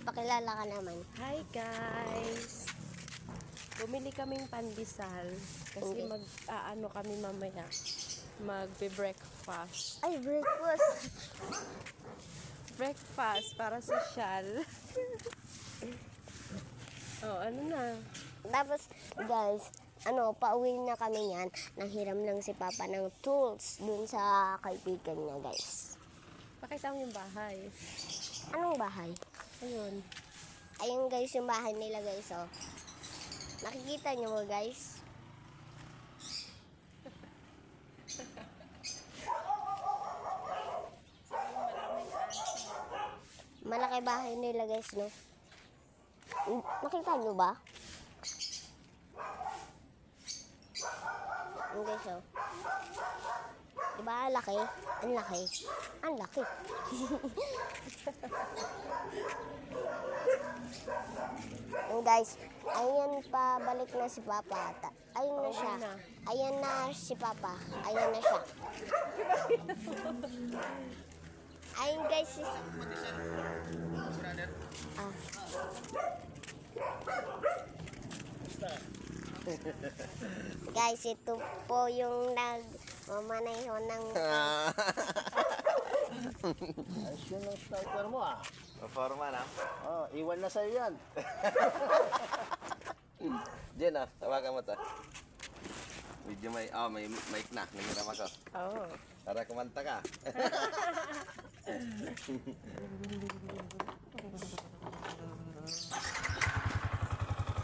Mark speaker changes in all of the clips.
Speaker 1: Pakilala ka naman.
Speaker 2: Hi guys! Bumili kaming pandesal kasi mag-aano kami mamaya. Magbe-breakfast.
Speaker 1: Ay, breakfast.
Speaker 2: Breakfast para social. Oh, ano na?
Speaker 1: Tapos, guys, pauwi na kami yan. Nanghiram lang si Papa ng tools dun sa kaibigan niya, guys.
Speaker 2: Pakita mo yung bahay.
Speaker 1: Anong bahay?
Speaker 2: Ayun.
Speaker 1: Ayun, guys, yung bahay nila, guys, oh. Nakikita niyo mo, guys? Malaki bahay nila, guys, no? Nakita niyo ba? Ang guys, oh. Diba, ang laki? Ang laki. Ang laki. And guys, ayan pa, balik na si Papa. Ayun na siya. Ayan na si Papa. Ayan na siya. Ayun guys. Guys, ito po yung nagmamaneho ng...
Speaker 3: Ayos yun ang sniper mo ah.
Speaker 4: Forma na.
Speaker 3: Oh, iwan na sa'yo yan.
Speaker 4: Jen, tawagan mo to. Medyo may mic na. Nangiram ako.
Speaker 2: Oh.
Speaker 4: Para kumanta ka.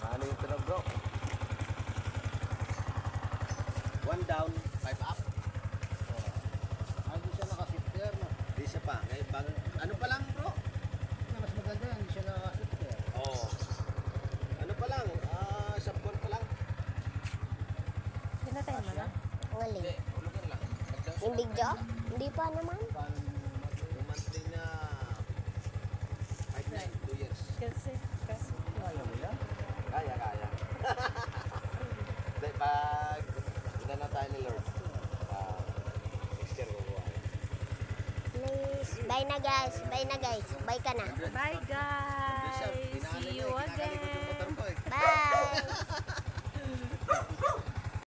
Speaker 4: Ano yung tunog, bro? 1 down, 5 up.
Speaker 3: Hindi siya nakasifter na.
Speaker 4: Di siya pa. Ngayon, ano pa lang, bro?
Speaker 3: Mas maganda yan, hindi siya nakasifter.
Speaker 4: Oo. Ano pa lang? Sabon pa lang.
Speaker 2: Pinatay mo na?
Speaker 1: Ngaling.
Speaker 4: Hindi, ulugan lang.
Speaker 1: Yung video? Hindi pa naman.
Speaker 4: Yung monthly na 5-9, 2 years.
Speaker 2: Kasi.
Speaker 3: Kaya mo yan?
Speaker 4: Kaya. Hindi, pag inano tayo ni Lord, next year kukuha.
Speaker 1: Please. Bye na guys. Bye na guys. Bye ka na.
Speaker 2: Bye guys! See you again!
Speaker 1: Bye.